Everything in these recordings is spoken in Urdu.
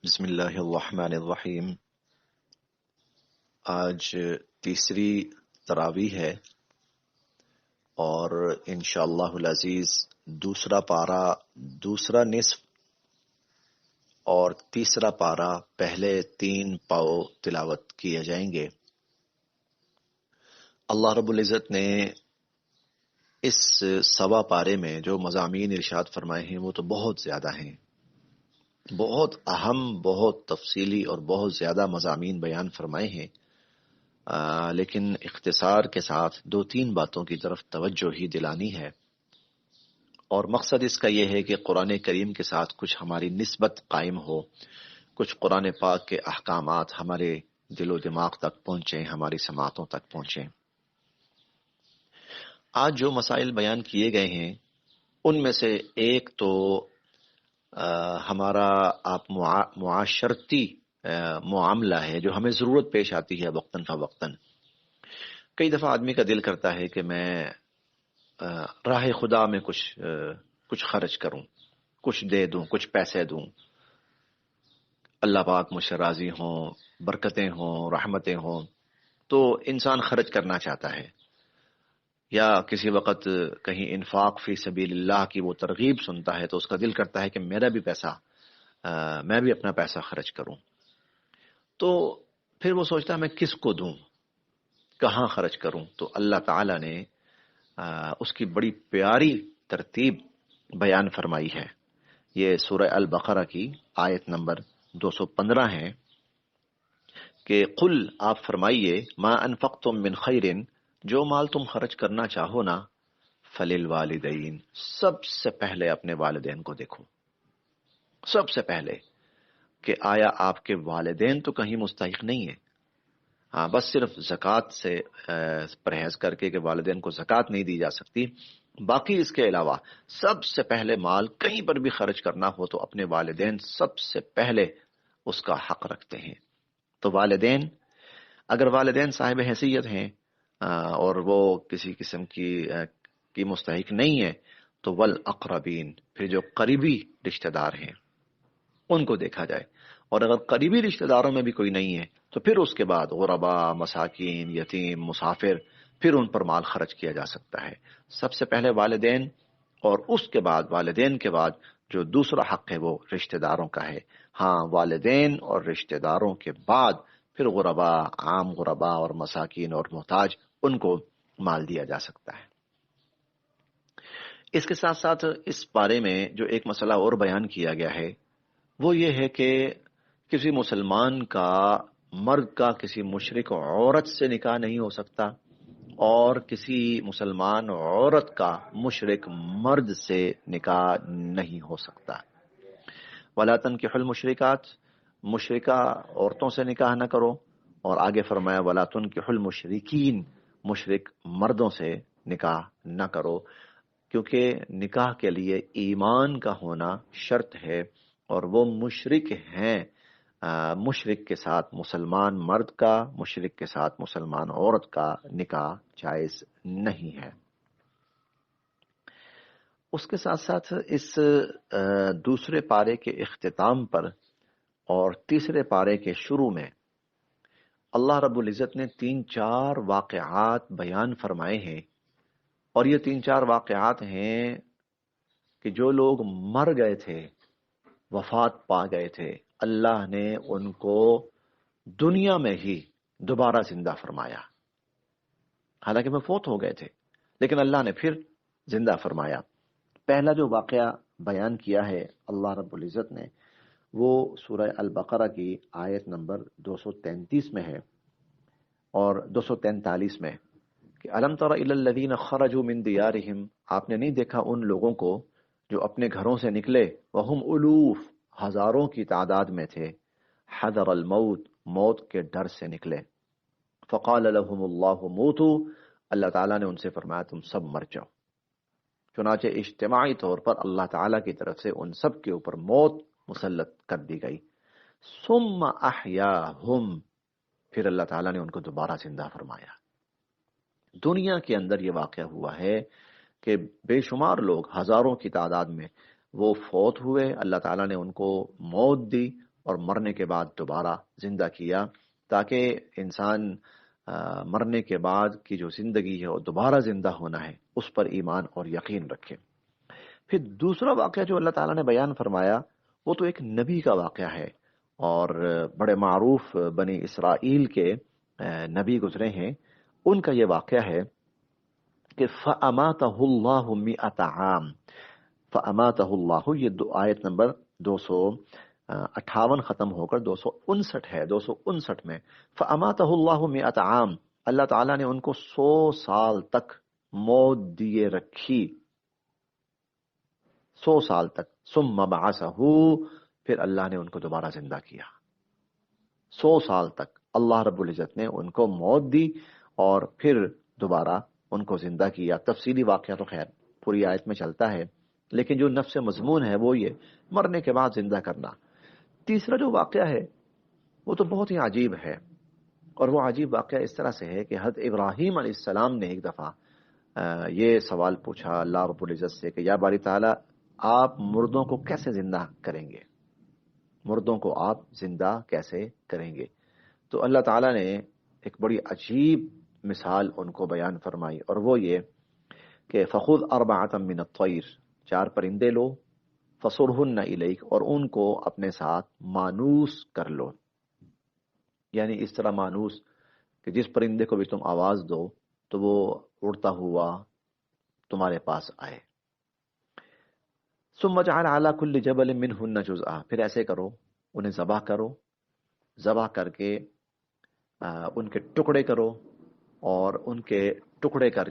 بسم اللہ الرحمن الرحیم۔ آج تیسری تراویح ہے اور انشاءاللہ العزیز دوسرا پارا، دوسرا نصف اور تیسرا پارا پہلے 3 پاؤ تلاوت کیے جائیں گے۔ اللہ رب العزت نے اس سوا پارے میں جو مضامین ارشاد فرمائے ہیں وہ تو بہت زیادہ ہیں، بہت اہم، بہت تفصیلی اور بہت زیادہ مضامین بیان فرمائے ہیں، لیکن اختصار کے ساتھ 2-3 باتوں کی طرف توجہ ہی دلانی ہے، اور مقصد اس کا یہ ہے کہ قرآن کریم کے ساتھ کچھ ہماری نسبت قائم ہو، کچھ قرآن پاک کے احکامات ہمارے دل و دماغ تک پہنچیں، ہماری سماعتوں تک پہنچیں۔ آج جو مسائل بیان کیے گئے ہیں ان میں سے ایک تو ہمارا آپ معاشرتی معاملہ ہے جو ہمیں ضرورت پیش آتی ہے وقتاً فوقتاً۔ کئی دفعہ آدمی کا دل کرتا ہے کہ میں راہ خدا میں کچھ خرچ کروں، کچھ دے دوں، کچھ پیسے دوں، اللہ پاک مجھ سے راضی ہوں، برکتیں ہوں، رحمتیں ہوں، تو انسان خرچ کرنا چاہتا ہے، یا کسی وقت کہیں انفاق فی سبیل اللہ کی وہ ترغیب سنتا ہے تو اس کا دل کرتا ہے کہ میرا بھی پیسہ، میں بھی اپنا پیسہ خرچ کروں۔ تو پھر وہ سوچتا ہے میں کس کو دوں، کہاں خرچ کروں؟ تو اللہ تعالی نے اس کی بڑی پیاری ترتیب بیان فرمائی ہے۔ یہ سورہ البقرہ کی آیت نمبر 215 ہے کہ قل، آپ فرمائیے، ما انفقتم من خیر، جو مال تم خرچ کرنا چاہو نا، فللوالدین، سب سے پہلے اپنے والدین کو دیکھو، سب سے پہلے، کہ آیا آپ کے والدین تو کہیں مستحق نہیں ہے؟ ہاں، بس صرف زکوٰۃ سے پرہیز کر کے کہ والدین کو زکوٰۃ نہیں دی جا سکتی، باقی اس کے علاوہ سب سے پہلے مال کہیں پر بھی خرچ کرنا ہو تو اپنے والدین سب سے پہلے اس کا حق رکھتے ہیں۔ تو والدین، اگر والدین صاحب حیثیت ہیں اور وہ کسی قسم کی مستحق نہیں ہے تو والاقربین، پھر جو قریبی رشتہ دار ہیں ان کو دیکھا جائے، اور اگر قریبی رشتہ داروں میں بھی کوئی نہیں ہے تو پھر اس کے بعد غربا، مساکین، یتیم، مسافر، پھر ان پر مال خرچ کیا جا سکتا ہے۔ سب سے پہلے والدین، اور اس کے بعد والدین کے بعد جو دوسرا حق ہے وہ رشتہ داروں کا ہے۔ ہاں، والدین اور رشتہ داروں کے بعد پھر غربا، عام غربا اور مساکین اور محتاج، ان کو مال دیا جا سکتا ہے۔ اس کے ساتھ ساتھ اس بارے میں جو ایک مسئلہ اور بیان کیا گیا ہے وہ یہ ہے کہ کسی مسلمان کا، مرد کا کسی مشرک عورت سے نکاح نہیں ہو سکتا، اور کسی مسلمان عورت کا مشرک مرد سے نکاح نہیں ہو سکتا۔ وَلَا تَنكِحُوا الْمُشْرِكَاتِ، مشرکہ عورتوں سے نکاح نہ کرو، اور آگے فرمایا وَلَا تُنكِحُوا الْمُشْرِكِينَ، مشرک مردوں سے نکاح نہ کرو، کیونکہ نکاح کے لیے ایمان کا ہونا شرط ہے، اور وہ مشرک ہیں۔ مشرک کے ساتھ مسلمان مرد کا، مشرک کے ساتھ مسلمان عورت کا نکاح جائز نہیں ہے۔ اس کے ساتھ ساتھ اس دوسرے پارے کے اختتام پر اور تیسرے پارے کے شروع میں اللہ رب العزت نے 3-4 واقعات بیان فرمائے ہیں، اور یہ 3-4 واقعات ہیں کہ جو لوگ مر گئے تھے، وفات پا گئے تھے، اللہ نے ان کو دنیا میں ہی دوبارہ زندہ فرمایا، حالانکہ وہ فوت ہو گئے تھے لیکن اللہ نے پھر زندہ فرمایا۔ پہلا جو واقعہ بیان کیا ہے اللہ رب العزت نے وہ سورہ البقرہ کی آیت نمبر 233 میں ہے اور 243 میں، کہ الم تر الی الذین خرجوا من دیارہم، آپ نے نہیں دیکھا ان لوگوں کو جو اپنے گھروں سے نکلے، وہم الوف، ہزاروں کی تعداد میں تھے، حذر الموت، موت کے ڈر سے نکلے، فقال لهم اللہ موتوا، اللہ تعالیٰ نے ان سے فرمایا تم سب مر جاؤ۔ چنانچہ اجتماعی طور پر اللہ تعالیٰ کی طرف سے ان سب کے اوپر موت مسلط کر دی گئی۔ ثم احیاہم، پھر اللہ تعالیٰ نے ان کو دوبارہ زندہ فرمایا۔ دنیا کے اندر یہ واقعہ ہوا ہے کہ بے شمار لوگ، ہزاروں کی تعداد میں، وہ فوت ہوئے، اللہ تعالیٰ نے ان کو موت دی، اور مرنے کے بعد دوبارہ زندہ کیا، تاکہ انسان مرنے کے بعد کی جو زندگی ہے وہ دوبارہ زندہ ہونا ہے اس پر ایمان اور یقین رکھے۔ پھر دوسرا واقعہ جو اللہ تعالیٰ نے بیان فرمایا وہ تو ایک نبی کا واقعہ ہے، اور بڑے معروف بنی اسرائیل کے نبی گزرے ہیں، ان کا یہ واقعہ ہے کہ فَأَمَاتَهُ اللَّهُ مِئَةَ عَامٍ، فَأَمَاتَهُ اللَّهُ، یہ آیت نمبر 258 ختم ہو کر 259 ہے، 259 میں فَأَمَاتَهُ اللَّهُ مِئَةَ عَامٍ، اللہ تعالیٰ نے ان کو 100 سال تک موت دیے رکھی، 100 سال تک، ثم بعثه، پھر اللہ نے ان کو دوبارہ زندہ کیا۔ 100 سال تک اللہ رب العزت نے ان کو موت دی اور پھر دوبارہ ان کو زندہ کیا۔ تفصیلی واقعہ تو خیر پوری آیت میں چلتا ہے، لیکن جو نفس مضمون ہے وہ یہ مرنے کے بعد زندہ کرنا۔ تیسرا جو واقعہ ہے وہ تو بہت ہی عجیب ہے، اور وہ عجیب واقعہ اس طرح سے ہے کہ حضرت ابراہیم علیہ السلام نے ایک دفعہ یہ سوال پوچھا اللہ رب العزت سے کہ یا باری تعالیٰ، آپ مردوں کو کیسے زندہ کریں گے؟ مردوں کو آپ زندہ کیسے کریں گے؟ تو اللہ تعالیٰ نے ایک بڑی عجیب مثال ان کو بیان فرمائی، اور وہ یہ کہ فَخُذْ أَرْبَعَةً مِّنَ الطَّيْرِ، 4 پرندے لو، فَصُرْهُنَّ إِلَيْكَ، اور ان کو اپنے ساتھ مانوس کر لو، یعنی اس طرح مانوس کہ جس پرندے کو بھی تم آواز دو تو وہ اڑتا ہوا تمہارے پاس آئے۔ ثم جعل على كل جبل منهن جزءا، پھر ایسے کرو، انہیں ذبح کرو، ذبح کر کے ان کے ٹکڑے کرو، اور ان کے ٹکڑے کر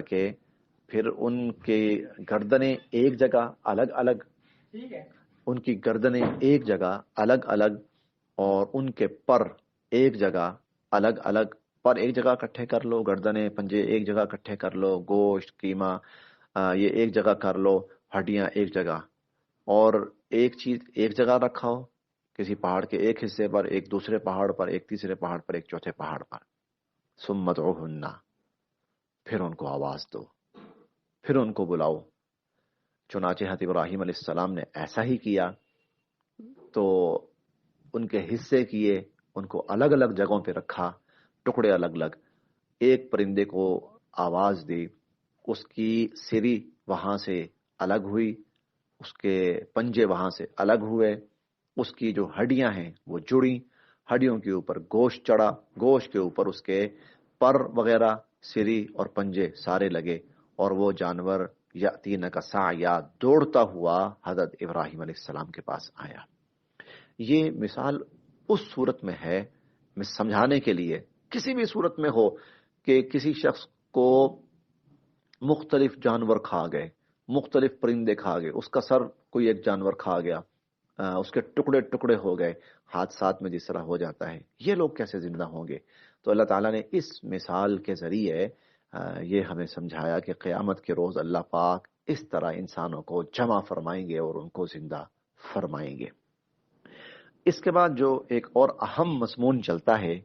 کے پھر ان کی گردنیں ایک جگہ الگ الگ، ان کی گردنیں ایک جگہ الگ الگ، اور ان کے پر ایک جگہ الگ الگ، پر ایک جگہ اکٹھے کر لو، گردنیں پنجے ایک جگہ اکٹھے کر لو، گوشت قیمہ یہ ایک جگہ کر لو، ہڈیاں ایک جگہ، اور ایک چیز ایک جگہ رکھاؤ، کسی پہاڑ کے ایک حصے پر، ایک دوسرے پہاڑ پر، ایک تیسرے پہاڑ پر، ایک چوتھے پہاڑ پر۔ ثم ادعوهن، پھر ان کو آواز دو، پھر ان کو بلاؤ۔ چنانچہ حضرت ابراہیم علیہ السلام نے ایسا ہی کیا، تو ان کے حصے کیے، ان کو الگ الگ جگہوں پہ رکھا، ٹکڑے الگ الگ، ایک پرندے کو آواز دی، اس کی سری وہاں سے الگ ہوئی، اس کے پنجے وہاں سے الگ ہوئے، اس کی جو ہڈیاں ہیں وہ جڑیں، ہڈیوں کے اوپر گوشت چڑھا، گوشت کے اوپر اس کے پر وغیرہ، سری اور پنجے سارے لگے، اور وہ جانور یاتینک سعیا، دوڑتا ہوا حضرت ابراہیم علیہ السلام کے پاس آیا۔ یہ مثال اس صورت میں ہے سمجھانے کے لیے، کسی بھی صورت میں ہو کہ کسی شخص کو مختلف جانور کھا گئے، مختلف پرندے کھا گئے، اس کا سر کوئی ایک جانور کھا گیا، اس کے ٹکڑے ٹکڑے ہو گئے، حادثات میں جس طرح ہو جاتا ہے، یہ لوگ کیسے زندہ ہوں گے؟ تو اللہ تعالیٰ نے اس مثال کے ذریعے یہ ہمیں سمجھایا کہ قیامت کے روز اللہ پاک اس طرح انسانوں کو جمع فرمائیں گے اور ان کو زندہ فرمائیں گے۔ اس کے بعد جو ایک اور اہم مضمون چلتا ہے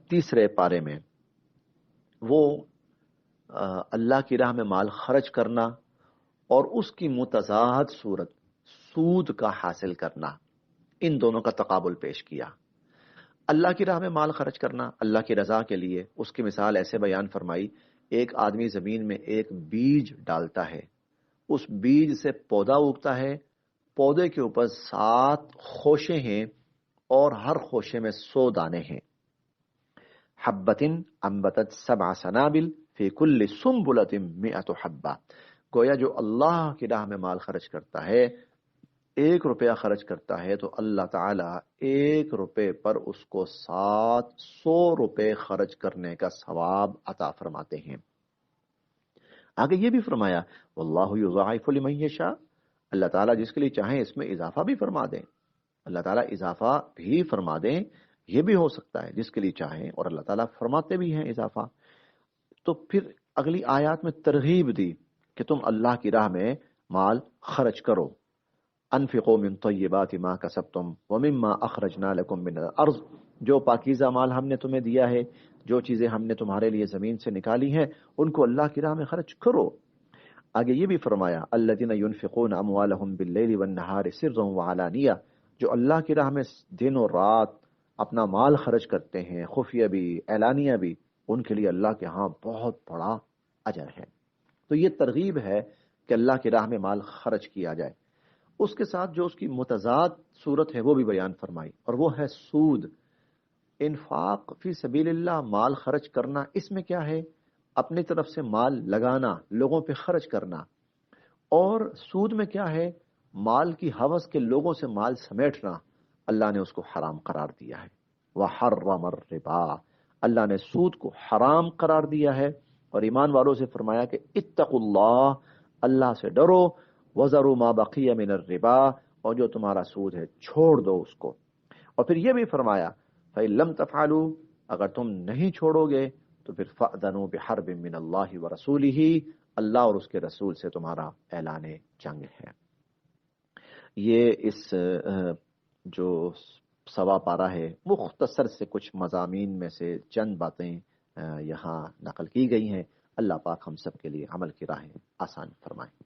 تیسرے پارے میں، وہ اللہ کی راہ میں مال خرچ کرنا اور اس کی متضاد صورت سود کا حاصل کرنا، ان دونوں کا تقابل پیش کیا۔ اللہ کی راہ میں مال خرچ کرنا اللہ کی رضا کے لیے، اس کی مثال ایسے بیان فرمائی، ایک آدمی زمین میں ایک بیج ڈالتا ہے، اس بیج سے پودا اگتا ہے، پودے کے اوپر 7 خوشے ہیں اور ہر خوشے میں 100 دانے ہیں۔ حبتن انبتت 7 سنابل فی کل سنبلۃ 100 حبہ، گویا جو اللہ کی راہ میں مال خرچ کرتا ہے، 1 روپیہ خرچ کرتا ہے تو اللہ تعالیٰ 1 روپے پر اس کو 700 روپے خرچ کرنے کا ثواب عطا فرماتے ہیں۔ آگے یہ بھی فرمایا واللہ یضاعف لمن یشاء، اللہ تعالیٰ جس کے لیے چاہیں اس میں اضافہ بھی فرما دیں، اللہ تعالیٰ اضافہ بھی فرما دیں، یہ بھی ہو سکتا ہے جس کے لیے چاہیں، اور اللہ تعالیٰ فرماتے بھی ہیں اضافہ۔ تو پھر اگلی آیات میں ترغیب دی کہ تم اللہ کی راہ میں مال خرچ کرو، انفقوا من طیبات ما کسبتم ومما اخرجنا لکم من الارض، جو پاکیزہ مال ہم نے تمہیں دیا ہے، جو چیزیں ہم نے تمہارے لیے زمین سے نکالی ہیں، ان کو اللہ کی راہ میں خرچ کرو۔ آگے یہ بھی فرمایا الذین ينفقون اموالهم باللیل والنہار سرا وعلانیہ، جو اللہ کی راہ میں دن اور رات اپنا مال خرچ کرتے ہیں، خفیہ بھی اعلانیہ بھی، ان کے لیے اللہ کے ہاں بہت بڑا اجر ہے۔ تو یہ ترغیب ہے کہ اللہ کی راہ میں مال خرچ کیا جائے۔ اس کے ساتھ جو اس کی متضاد صورت ہے وہ بھی بیان فرمائی، اور وہ ہے سود۔ انفاق فی سبیل اللہ، مال خرچ کرنا، اس میں کیا ہے؟ اپنی طرف سے مال لگانا، لوگوں پہ خرچ کرنا۔ اور سود میں کیا ہے؟ مال کی ہوس کے لوگوں سے مال سمیٹنا، اللہ نے اس کو حرام قرار دیا ہے۔ وحرم الربا، اللہ نے سود کو حرام قرار دیا ہے، اور ایمان والوں سے فرمایا کہ اتقوا اللہ، اللہ سے ڈرو، وذروا ما بقی من الربا، اور جو تمہارا سود ہے چھوڑ دو اس کو۔ اور پھر یہ بھی فرمایا فَإِن لَمْ تَفْعَلُوا، اگر تم نہیں چھوڑو گے تو پھر فَأْذَنُوا بِحَرْبٍ مِّنَ اللَّهِ وَرَسُولِهِ، اللہ اور اس کے رسول سے تمہارا اعلان جنگ ہے۔ یہ اس جو سوا پارہ ہے، مختصر سے کچھ مضامین میں سے چند باتیں یہاں نقل کی گئی ہیں۔ اللہ پاک ہم سب کے لیے عمل کی راہیں آسان فرمائے۔